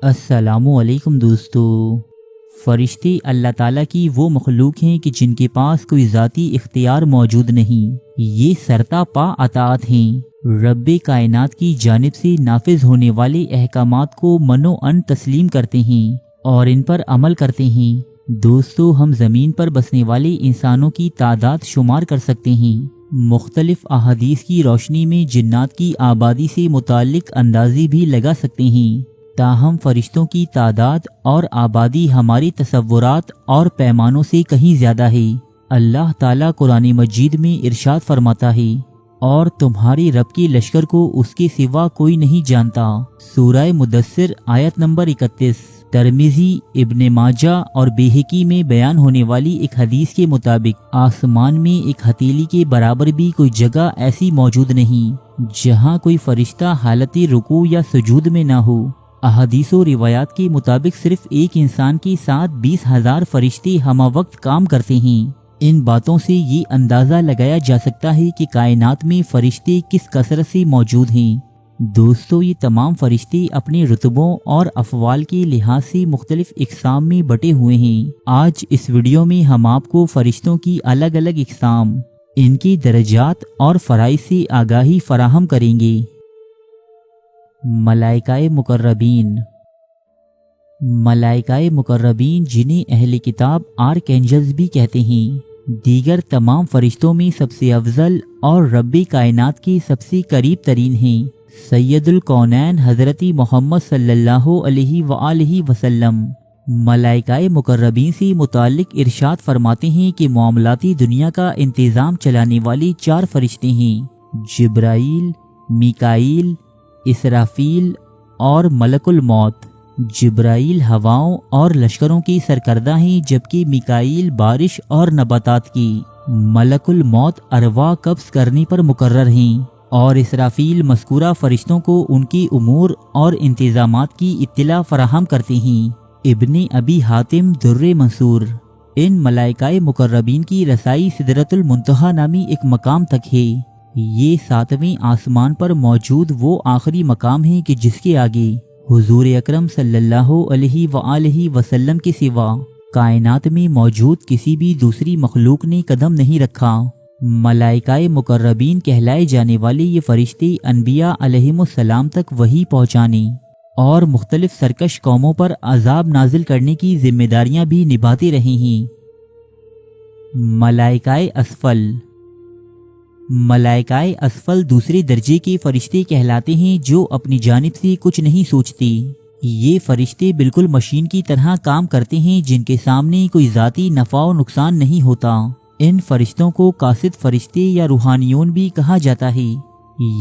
السلام علیکم دوستو۔ فرشتے اللہ تعالیٰ کی وہ مخلوق ہیں کہ جن کے پاس کوئی ذاتی اختیار موجود نہیں، یہ سرتا پا اطاعت ہیں، رب کائنات کی جانب سے نافذ ہونے والے احکامات کو منو ان تسلیم کرتے ہیں اور ان پر عمل کرتے ہیں۔ دوستو، ہم زمین پر بسنے والے انسانوں کی تعداد شمار کر سکتے ہیں۔ مختلف احادیث کی روشنی میں جنات کی آبادی سے متعلق اندازے بھی لگا سکتے ہیں، تاہم فرشتوں کی تعداد اور آبادی ہماری تصورات اور پیمانوں سے کہیں زیادہ ہے۔ اللہ تعالیٰ قرآن مجید میں ارشاد فرماتا ہے، اور تمہارے رب کے لشکر کو اس کے سوا کوئی نہیں جانتا۔ سورہ مدثر آیت نمبر 31۔ ترمذی، ابن ماجہ اور بیہقی میں بیان ہونے والی ایک حدیث کے مطابق آسمان میں ایک ہتھیلی کے برابر بھی کوئی جگہ ایسی موجود نہیں جہاں کوئی فرشتہ حالت رکوع یا سجود میں نہ ہو۔ احادیث و روایات کے مطابق صرف ایک انسان کے ساتھ 20,000 فرشتے ہمہ وقت کام کرتے ہیں۔ ان باتوں سے یہ اندازہ لگایا جا سکتا ہے کہ کائنات میں فرشتے کس کثرت سے موجود ہیں۔ دوستو، یہ تمام فرشتے اپنے رتبوں اور افعال کے لحاظ سے مختلف اقسام میں بٹے ہوئے ہیں۔ آج اس ویڈیو میں ہم آپ کو فرشتوں کی الگ الگ اقسام، ان کی درجات اور فرائض سے آگاہی فراہم کریں گے۔ ملائکہ مقربین۔ ملائکہ مقربین، جنہیں اہل کتاب آرکینجلز بھی کہتے ہیں، دیگر تمام فرشتوں میں سب سے افضل اور رب کائنات کے سب سے قریب ترین ہیں۔ سید الکونین حضرت محمد صلی اللہ علیہ وآلہ وسلم ملائکہ مقربین سے متعلق ارشاد فرماتے ہیں کہ معاملاتی دنیا کا انتظام چلانے والے 4 فرشتے ہیں: جبرائیل، میکائیل، اسرافیل اور ملک الموت۔ جبرائیل ہواؤں اور لشکروں کے سرکردہ ہیں، جبکہ میکائیل بارش اور نباتات کی، ملک الموت ارواح قبض کرنے پر مقرر ہیں، اور اسرافیل مذکورہ فرشتوں کو ان کے امور اور انتظامات کی اطلاع فراہم کرتے ہیں۔ ابن ابی حاتم در منصور۔ ان ملائکہ مقربین کی رسائی سدرۃ المنتہا نامی ایک مقام تک ہے۔ یہ 7ویں آسمان پر موجود وہ آخری مقام ہے کہ جس کے آگے حضور اکرم صلی اللہ علیہ وآلہ وسلم کے سوا کائنات میں موجود کسی بھی دوسری مخلوق نے قدم نہیں رکھا۔ ملائکہ مقربین کہلائے جانے والے یہ فرشتے انبیاء علیہم السلام تک وحی پہنچانے اور مختلف سرکش قوموں پر عذاب نازل کرنے کی ذمہ داریاں بھی نبھاتے رہے ہیں۔ ملائکہ اسفل۔ ملائکہ اسفل دوسرے درجے کے فرشتے کہلاتے ہیں جو اپنی جانب سے کچھ نہیں سوچتے۔ یہ فرشتے بالکل مشین کی طرح کام کرتے ہیں جن کے سامنے کوئی ذاتی نفع و نقصان نہیں ہوتا۔ ان فرشتوں کو قاصد فرشتے یا روحانیون بھی کہا جاتا ہے۔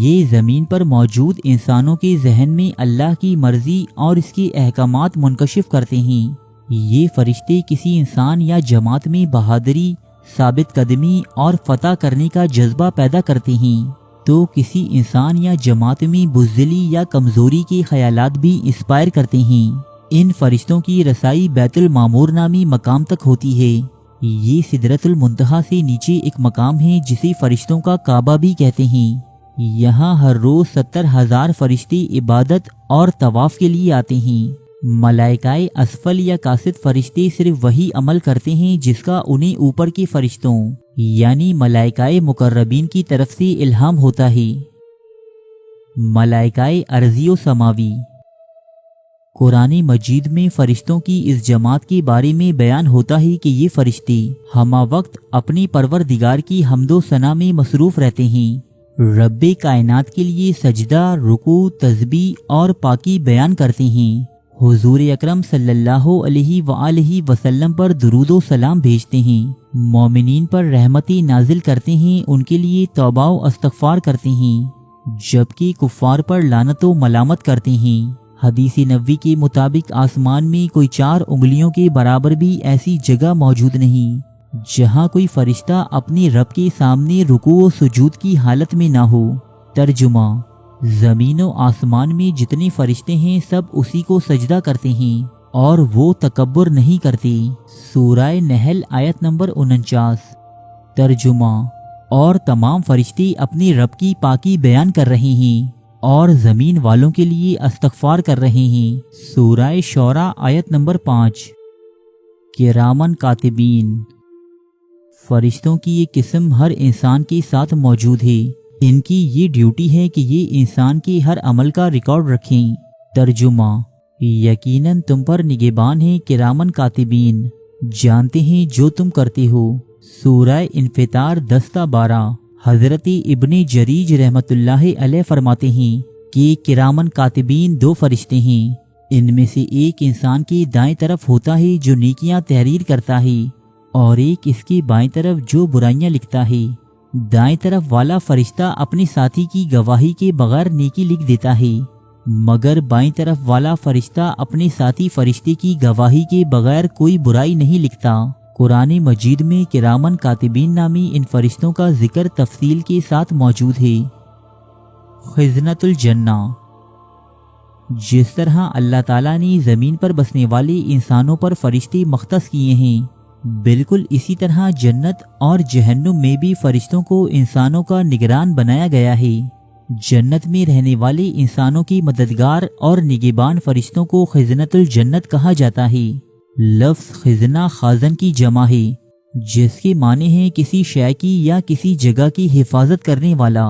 یہ زمین پر موجود انسانوں کے ذہن میں اللہ کی مرضی اور اس کے احکامات منکشف کرتے ہیں۔ یہ فرشتے کسی انسان یا جماعت میں بہادری، ثابت قدمی اور فتح کرنے کا جذبہ پیدا کرتے ہیں، تو کسی انسان یا جماعت میں بزدلی یا کمزوری کے خیالات بھی انسپائر کرتے ہیں۔ ان فرشتوں کی رسائی بیت المعمور نامی مقام تک ہوتی ہے۔ یہ سدرۃ المنتہا سے نیچے ایک مقام ہے جسے فرشتوں کا کعبہ بھی کہتے ہیں۔ یہاں ہر روز 70,000 فرشتے عبادت اور طواف کے لیے آتے ہیں۔ ملائکہ اسفل یا قاصد فرشتے صرف وہی عمل کرتے ہیں جس کا انہیں اوپر کے فرشتوں یعنی ملائکہ مقربین کی طرف سے الہام ہوتا ہے۔ ملائکہ ارضی و سماوی۔ قرآن مجید میں فرشتوں کی اس جماعت کے بارے میں بیان ہوتا ہے کہ یہ فرشتے ہمہ وقت اپنی پروردگار کی حمد و ثنا میں مصروف رہتے ہیں، رب کائنات کے لیے سجدہ، رکوع، تسبیح اور پاکی بیان کرتے ہیں، حضور اکرم صلی اللہ علیہ وآلہ وسلم پر درود و سلام بھیجتے ہیں، مومنین پر رحمتیں نازل کرتے ہیں، ان کے لیے توبہ و استغفار کرتے ہیں، جبکہ کفار پر لعنت و ملامت کرتے ہیں۔ حدیث نبوی کے مطابق آسمان میں کوئی 4 انگلیوں کے برابر بھی ایسی جگہ موجود نہیں جہاں کوئی فرشتہ اپنے رب کے سامنے رکوع و سجود کی حالت میں نہ ہو۔ ترجمہ: زمین و آسمان میں جتنے فرشتے ہیں سب اسی کو سجدہ کرتے ہیں اور وہ تکبر نہیں کرتے۔ سورہ نحل آیت نمبر 49۔ ترجمہ: اور تمام فرشتے اپنے رب کی پاکی بیان کر رہے ہیں۔ اور زمین والوں کے لیے استغفار کر رہے ہیں۔ سورہ شعراء آیت نمبر 5۔ کرامن کاتبین، فرشتوں کی یہ قسم ہر انسان کے ساتھ موجود ہے۔ ان کی یہ ڈیوٹی ہے کہ یہ انسان کے ہر عمل کا ریکارڈ رکھیں۔ ترجمہ: یقیناً تم پر نگہبان ہیں کرامن کاتبین، جانتے ہیں جو تم کرتے ہو۔ سورہ انفطار 10-12۔ حضرت ابن جریج رحمۃ اللہ علیہ فرماتے ہیں کہ کرامن کاتبین 2 فرشتے ہیں۔ ان میں سے ایک انسان کی دائیں طرف ہوتا ہے جو نیکیاں تحریر کرتا ہے، اور ایک اس کی بائیں طرف جو برائیاں لکھتا ہے۔ دائیں طرف والا فرشتہ اپنے ساتھی کی گواہی کے بغیر نیکی لکھ دیتا ہے، مگر بائیں طرف والا فرشتہ اپنے ساتھی فرشتے کی گواہی کے بغیر کوئی برائی نہیں لکھتا۔ قرآن مجید میں کرامن کاتبین نامی ان فرشتوں کا ذکر تفصیل کے ساتھ موجود ہے۔ خزنۃ الجنہ، جس طرح اللہ تعالیٰ نے زمین پر بسنے والے انسانوں پر فرشتے مختص کیے ہیں، بالکل اسی طرح جنت اور جہنم میں بھی فرشتوں کو انسانوں کا نگران بنایا گیا ہے۔ جنت میں رہنے والے انسانوں کی مددگار اور نگہبان فرشتوں کو خزنۃ الجنت کہا جاتا ہے۔ لفظ خزنہ خازن کی جمع ہے، جس کے معنی ہے کسی شے کی یا کسی جگہ کی حفاظت کرنے والا۔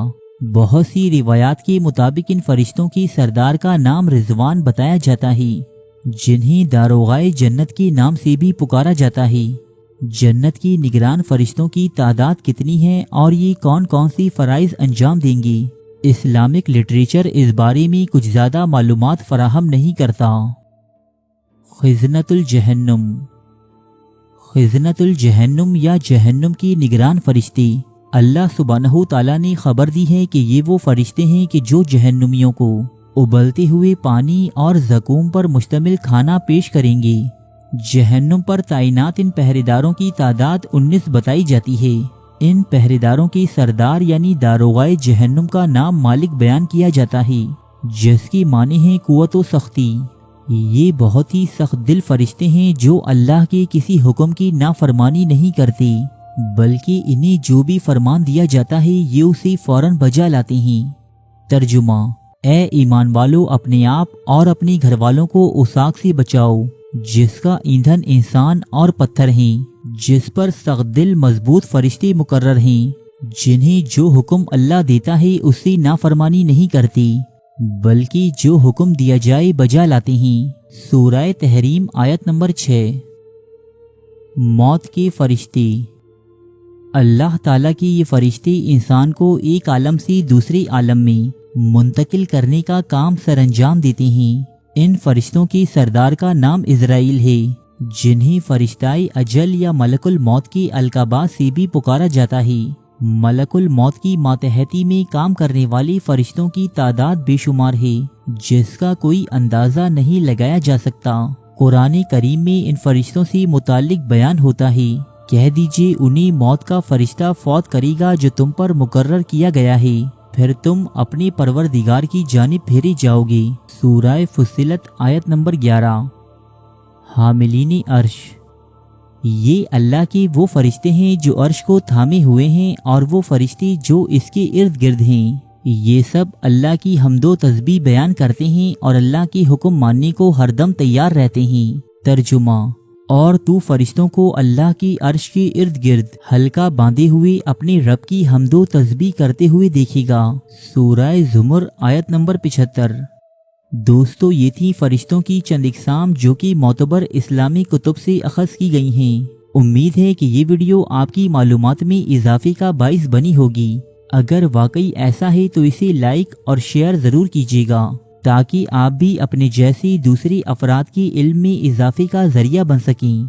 بہت سی روایات کے مطابق ان فرشتوں کی سردار کا نام رضوان بتایا جاتا ہے، جنہیں داروغائے جنت کے نام سے بھی پکارا جاتا ہے۔ جنت کی نگران فرشتوں کی تعداد کتنی ہے اور یہ کون کون سی فرائض انجام دیں گے، اسلامک لٹریچر اس بارے میں کچھ زیادہ معلومات فراہم نہیں کرتا۔ خزنۃ الجہنم، خزنۃ الجہنم یا جہنم کی نگران فرشتے، اللہ سبحانہ تعالیٰ نے خبر دی ہے کہ یہ وہ فرشتے ہیں کہ جو جہنمیوں کو ابلتے ہوئے پانی اور زقوم پر مشتمل کھانا پیش کریں گے۔ جہنم پر تعینات ان پہریداروں کی تعداد 19 بتائی جاتی ہے۔ ان پہریداروں کے سردار یعنی داروغائے جہنم کا نام مالک بیان کیا جاتا ہے، جس کی معنی ہے قوت و سختی۔ یہ بہت ہی سخت دل فرشتے ہیں جو اللہ کے کسی حکم کی نافرمانی نہیں کرتے، بلکہ انہیں جو بھی فرمان دیا جاتا ہے یہ اسے فوراً بجا لاتے ہیں۔ ترجمہ: اے ایمان والو، اپنے آپ اور اپنے گھر والوں کو اس آگ سے بچاؤ جس کا ایندھن انسان اور پتھر ہیں، جس پر سخت دل مضبوط فرشتے مقرر ہیں، جنہیں جو حکم اللہ دیتا ہے اس سے نافرمانی نہیں کرتے، بلکہ جو حکم دیا جائے بجا لاتے ہیں۔ سورہ تحریم آیت نمبر 6۔ موت کے فرشتے، اللہ تعالیٰ کے یہ فرشتے انسان کو ایک عالم سے دوسرے عالم میں منتقل کرنے کا کام سر انجام دیتے ہیں۔ ان فرشتوں کے سردار کا نام عزرائیل ہے، جنہیں فرشتۂ اجل یا ملک الموت کے القابات سے بھی پکارا جاتا ہے۔ ملک الموت کی ماتحتی میں کام کرنے والے فرشتوں کی تعداد بے شمار ہے، جس کا کوئی اندازہ نہیں لگایا جا سکتا۔ قرآن کریم میں ان فرشتوں سے متعلق بیان ہوتا ہے، کہہ دیجئے انہیں موت کا فرشتہ فوت کرے گا جو تم پر مقرر کیا گیا ہے، پھر تم اپنے پروردگار کی جانب پھیرے جاؤ گے۔ سورہ فصلت آیت نمبر 11۔ حاملین عرش، یہ اللہ کے وہ فرشتے ہیں جو عرش کو تھامے ہوئے ہیں، اور وہ فرشتے جو اس کے ارد گرد ہیں، یہ سب اللہ کی حمد و تسبیح بیان کرتے ہیں اور اللہ کے حکم ماننے کو ہر دم تیار رہتے ہیں۔ ترجمہ: اور تو فرشتوں کو اللہ کی عرش کے ارد گرد حلقہ باندھے ہوئے اپنے رب کی حمد و تسبیح کرتے ہوئے دیکھے گا۔ سورہ زمر آیت نمبر 75۔ دوستو، یہ تھی فرشتوں کی چند اقسام جو کہ معتبر اسلامی کتب سے اخذ کی گئی ہیں۔ امید ہے کہ یہ ویڈیو آپ کی معلومات میں اضافے کا باعث بنی ہوگی۔ اگر واقعی ایسا ہے تو اسے لائک اور شیئر ضرور کیجیے گا، تاکہ آپ بھی اپنے جیسے دوسرے افراد کے علم میں اضافے کا ذریعہ بن سکیں۔